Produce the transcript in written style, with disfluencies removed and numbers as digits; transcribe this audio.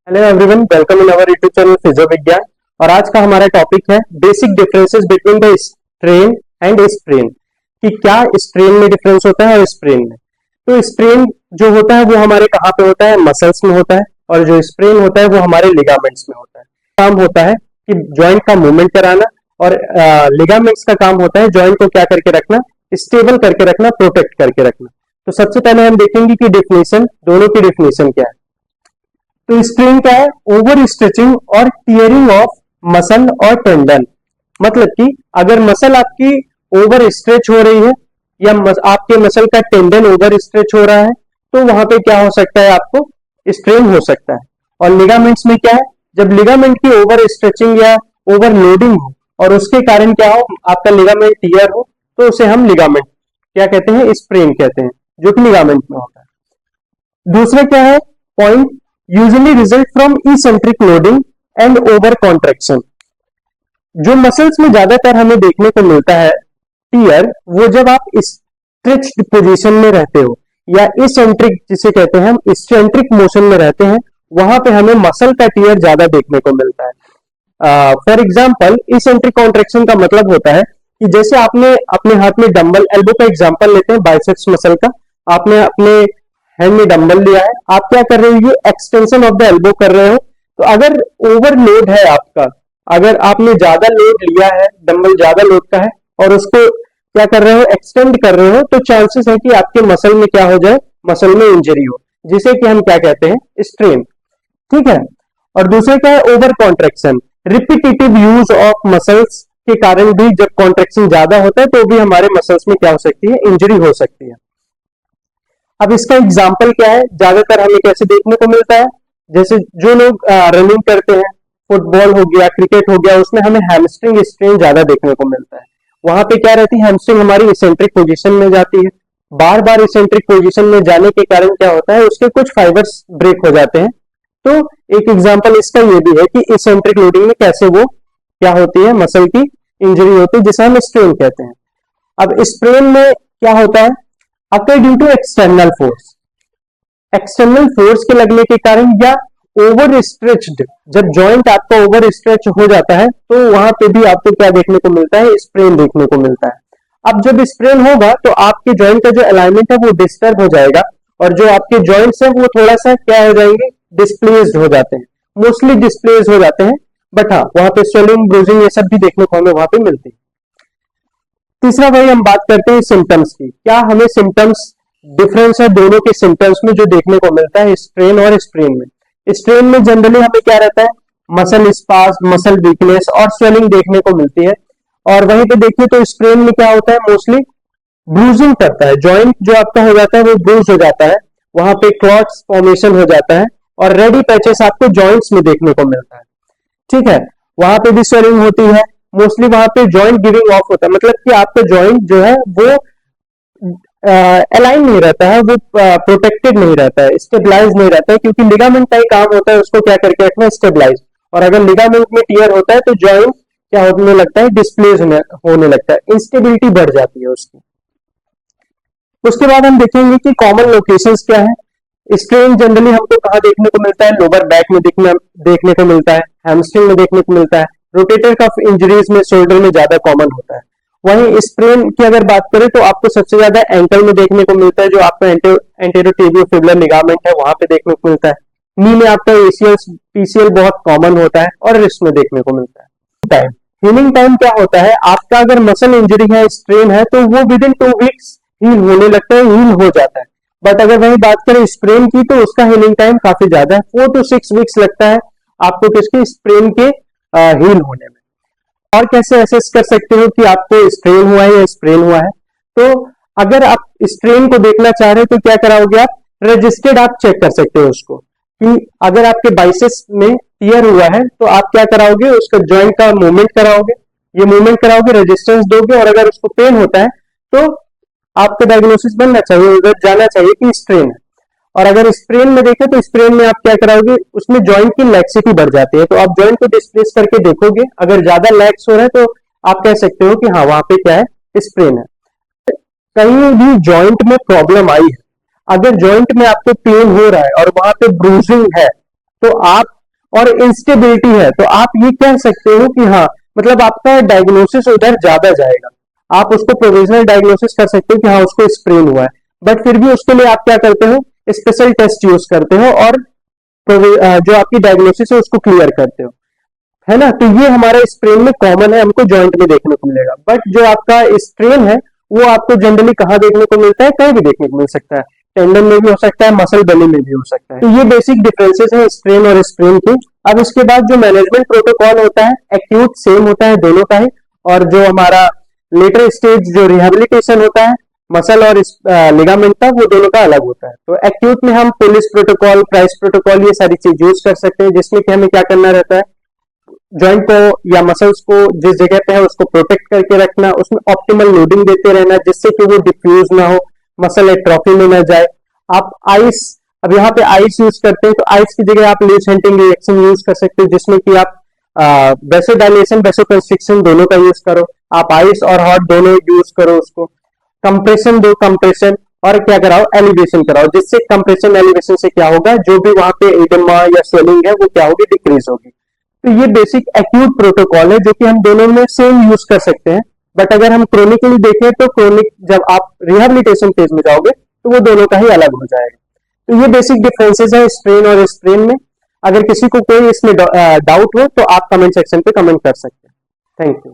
Hello everyone, welcome in our YouTube channel physio विज्ञान। और आज का हमारा टॉपिक है basic differences between the strain and sprain, कि क्या स्ट्रेन में डिफरेंस होता है और स्प्रेन में। तो स्ट्रेन जो होता है वो हमारे कहाँ पे होता है, मसल्स में होता है, और जो स्प्रेन होता है वो हमारे लिगामेंट्स में होता है। काम होता है कि जॉइंट का मूवमेंट कराना, और लिगामेंट्स का काम होता है जॉइंट को क्या करके रखना, स्टेबल करके रखना, प्रोटेक्ट करके रखना। तो सबसे पहले हम देखेंगे कि डिफिनेशन, दोनों की डिफिनेशन क्या है। तो स्ट्रेन क्या है, ओवर स्ट्रेचिंग और टीयरिंग ऑफ मसल और टेंडन। मतलब कि अगर मसल आपकी ओवर स्ट्रेच हो रही है या आपके मसल का टेंडन ओवर स्ट्रेच हो रहा है, तो वहां पे क्या हो सकता है, आपको स्ट्रेन हो सकता है। और लिगामेंट्स में क्या है, जब लिगामेंट की ओवर स्ट्रेचिंग या ओवर लोडिंग हो और उसके कारण क्या हो, आपका लिगामेंट टीयर हो, तो उसे हम लिगामेंट क्या कहते हैं, स्प्रेन कहते हैं, जो कि लिगामेंट में होता है। दूसरा क्या है point, usually result from eccentric loading and over contraction. जो मसल्स में ज्यादातर हमें देखने को मिलता है टीयर, वो जब आप स्ट्रेच्ड पोजीशन में रहते हो या इसेंट्रिक जिसे कहते हैं हम इसेंट्रिक मोशन में रहते हैं, वहां पे हमें मसल का टीयर ज्यादा देखने को मिलता है। फॉर एग्जाम्पल, इसेंट्रिक कॉन्ट्रेक्शन का मतलब होता है कि जैसे आपने अपने हाथ में डंबल, एल्बो का एग्जांपल लेते हैं, बाइसेप्स मसल का, आपने अपने हैंड में डंबल लिया है, आप क्या कर रहे हो, ये एक्सटेंशन ऑफ द एल्बो कर रहे हो। तो अगर ओवरलोड है आपका, अगर आपने ज्यादा लोड लिया है, डंबल ज्यादा लोड का है, और उसको क्या कर रहे हो, एक्सटेंड कर रहे हो, तो चांसेस है कि आपके मसल में क्या हो जाए, मसल में इंजरी हो, जिसे कि हम क्या कहते हैं, स्ट्रेन। ठीक है। और दूसरे क्या है, over contraction. Repetitive use of muscles के कारण भी जब कॉन्ट्रेक्शन ज्यादा होता है तो भी हमारे मसल्स में क्या हो सकती है, इंजरी हो सकती है। अब इसका एग्जाम्पल क्या है, ज्यादातर हमें कैसे देखने को मिलता है, जैसे जो लोग रनिंग करते हैं, फुटबॉल हो गया, क्रिकेट हो गया, उसमें हमें हैमस्ट्रिंग स्ट्रेन ज्यादा देखने को मिलता है। वहां पे क्या रहती है, हैमस्ट्रिंग हमारी इसेंट्रिक पोजीशन में जाती है। बार बार इसेंट्रिक पोजीशन में जाने के कारण क्या होता है, उसके कुछ फाइबर्स ब्रेक हो जाते हैं। तो एक एग्जाम्पल इसका ये भी है कि इसेंट्रिक लोडिंग में कैसे वो क्या होती है, मसल की इंजरी होती है, जिसे हम स्ट्रेन कहते हैं। अब स्प्रेन में क्या होता है, occur due to external force. External force के लगने के कारण या ओवर स्ट्रेच्ड, जब जॉइंट आपका ओवर स्ट्रेच हो जाता है तो वहां पे भी आपको क्या देखने को मिलता है, स्प्रेन देखने को मिलता है। अब जब स्प्रेन होगा तो आपके जॉइंट का जो अलाइनमेंट है वो डिस्टर्ब हो जाएगा, और जो आपके जॉइंट्स है वो थोड़ा सा क्या हो जाएंगे, डिस्प्लेस्ड हो जाते हैं, मोस्टली डिस्प्लेस हो जाते हैं। बट हाँ, वहां पे स्वेलिंग, ब्रूजिंग, ये सब भी देखने को हमें वहां पे मिलती है। तीसरा भाई हम बात करते हैं सिम्टम्स की। क्या हमें सिम्टम्स, डिफरेंस है दोनों के सिम्टम्स में जो देखने को मिलता है स्ट्रेन और स्प्रेन में। स्ट्रेन में जनरली हमें क्या रहता है, मसल स्पास, मसल वीकनेस और स्वेलिंग देखने को मिलती है। और वहीं पे देखिए तो स्प्रेन में क्या होता है, मोस्टली ब्रूजिंग करता है, जॉइंट जो आपका हो जाता है वो ब्रूज हो जाता है, वहां पे क्लॉट्स फॉर्मेशन हो जाता है, और रेडी पैचेस आपको जॉइंट्स में देखने को मिलता है। ठीक है। वहां पे भी स्वेलिंग होती है, मोस्टली वहां पे जॉइंट गिविंग ऑफ होता है, मतलब कि आपका जॉइंट जो है वो अलाइन नहीं रहता है, वो प्रोटेक्टेड नहीं रहता है, स्टेबलाइज नहीं रहता है, क्योंकि लिगामेंट का ही काम होता है उसको क्या करके रखना, स्टेबलाइज। और अगर लिगामेंट में टीयर होता है तो जॉइंट क्या होने लगता है, डिस्प्लेस होने लगता है, इंस्टेबिलिटी बढ़ जाती है उसकी। उसके बाद हम देखेंगे कि कॉमन लोकेशंस क्या है। स्ट्रेन जनरली हमको कहाँ देखने को मिलता है, लोअर बैक में देखने को मिलता है, हैमस्ट्रिंग में देखने को मिलता है, रोटेटर कफ इंजरीज में, शोल्डर में ज्यादा कॉमन होता है। वहीं स्प्रेन की अगर बात करें तो आपको सबसे ज्यादा एंकल में देखने को मिलता है, जो आपका एंटेरोटिबियोफिबुलर लिगामेंट है वहां पे देखने को मिलता है। नी में आपका एसीएल, पीसीएल बहुत कॉमन होता है, और रिस्ट में देखने को मिलता है। टाइम, हीलिंग टाइम क्या होता है, आपका अगर मसल इंजरी है, स्ट्रेन है, तो वो विद इन 2 वीक्स हील होने लगता है, हील हो जाता है। बट अगर वही बात करें स्प्रेन की तो उसका हीलिंग टाइम काफी ज्यादा है, 4 to 6 वीक्स लगता है आपको किसके, स्प्रेन के हील होने में। और कैसे असेस कर सकते हो कि आपको स्ट्रेन हुआ है या स्प्रेन हुआ है, तो अगर आप स्ट्रेन को देखना चाह रहे हो तो क्या कराओगे, आप रजिस्टेड आप चेक कर सकते हो उसको, कि अगर आपके बाइसेप्स में टीयर हुआ है तो आप क्या कराओगे, उसका जॉइंट का मूवमेंट कराओगे, ये मूवमेंट कराओगे, रेजिस्टेंस दोगे, और अगर उसको पेन होता है तो आपका डायग्नोसिस बनना चाहिए, उधर जाना चाहिए कि स्ट्रेन है। और अगर स्प्रेन में देखें तो स्प्रेन में आप क्या कराओगे, उसमें जॉइंट की लैक्सिटी बढ़ जाती है, तो आप जॉइंट को डिस्प्लेस करके देखोगे, अगर ज्यादा लैक्स हो रहा है तो आप कह सकते हो कि हाँ वहां पे क्या है, स्प्रेन है। कहीं भी जॉइंट में प्रॉब्लम आई है, अगर जॉइंट में आपको पेन हो रहा है और वहां पे ब्रूजिंग है, तो आप और इंस्टेबिलिटी है, तो आप ये कह सकते हो कि हाँ, मतलब आपका डायग्नोसिस उधर ज्यादा जाएगा। आप उसको प्रोविजनल डायग्नोसिस कर सकते हो कि हाँ उसको स्प्रेन हुआ है, बट फिर भी उसके लिए आप क्या करते हो, स्पेशल टेस्ट यूज करते हो और जो आपकी डायग्नोसिस है उसको क्लियर करते हो, है ना। तो ये हमारा स्प्रेन में कॉमन है, हमको जॉइंट में देखने को मिलेगा। बट जो आपका स्ट्रेन है वो आपको जनरली कहाँ देखने को मिलता है, कहीं भी देखने को मिल सकता है, टेंडन में भी हो सकता है, मसल बेली में भी हो सकता है। तो ये बेसिक डिफरेंसेस हैं स्ट्रेन और स्प्रेन के। अब इसके बाद जो मैनेजमेंट प्रोटोकॉल होता है, एक्यूट सेम होता है दोनों का ही, और जो हमारा लेटर स्टेज जो रिहेबिलिटेशन होता है मसल और लिगामेंट का, वो दोनों का अलग होता है। तो एक्यूट में हम पुलिस प्रोटोकॉल, प्राइस प्रोटोकॉल, ये सारी चीज यूज कर सकते हैं, जिसमें कि हमें क्या करना रहता है, जॉइंट को या मसल्स को जिस जगह पे है उसको प्रोटेक्ट करके रखना, उसमें ऑप्टिमल लोडिंग देते रहना जिससे कि वो डिफ्यूज ना हो, मसल एट्रोफी में ना जाए। आप आइस, अब यहाँ पे आइस यूज करते हैं, तो आइस की जगह आप लूज हेंटिंग रिएक्शन यूज कर सकते हो, जिसमें कि आप वेसोडाइलेशन वेसोकंस्ट्रिक्शन दोनों का यूज करो, आप आइस और हॉट दोनों यूज करो, उसको कंप्रेशन दो, कंप्रेशन और क्या कराओ, एलिवेशन कराओ, जिससे कंप्रेशन एलिवेशन से क्या होगा, जो भी वहां पे एडिमा या स्वेलिंग है वो क्या होगी, डिक्रीज होगी। तो ये बेसिक एक्यूट प्रोटोकॉल है जो कि हम दोनों में सेम यूज कर सकते हैं। बट अगर हम क्रोनिकली देखें तो क्रोनिक जब आप रिहेबिलिटेशन फेज में जाओगे तो वो दोनों का ही अलग हो जाएगा। तो ये बेसिक डिफरेंसेस है स्ट्रेन और स्ट्रेन में। अगर किसी को कोई इसमें डाउट हो तो आप कमेंट सेक्शन पे कमेंट कर सकते हैं। Thank you.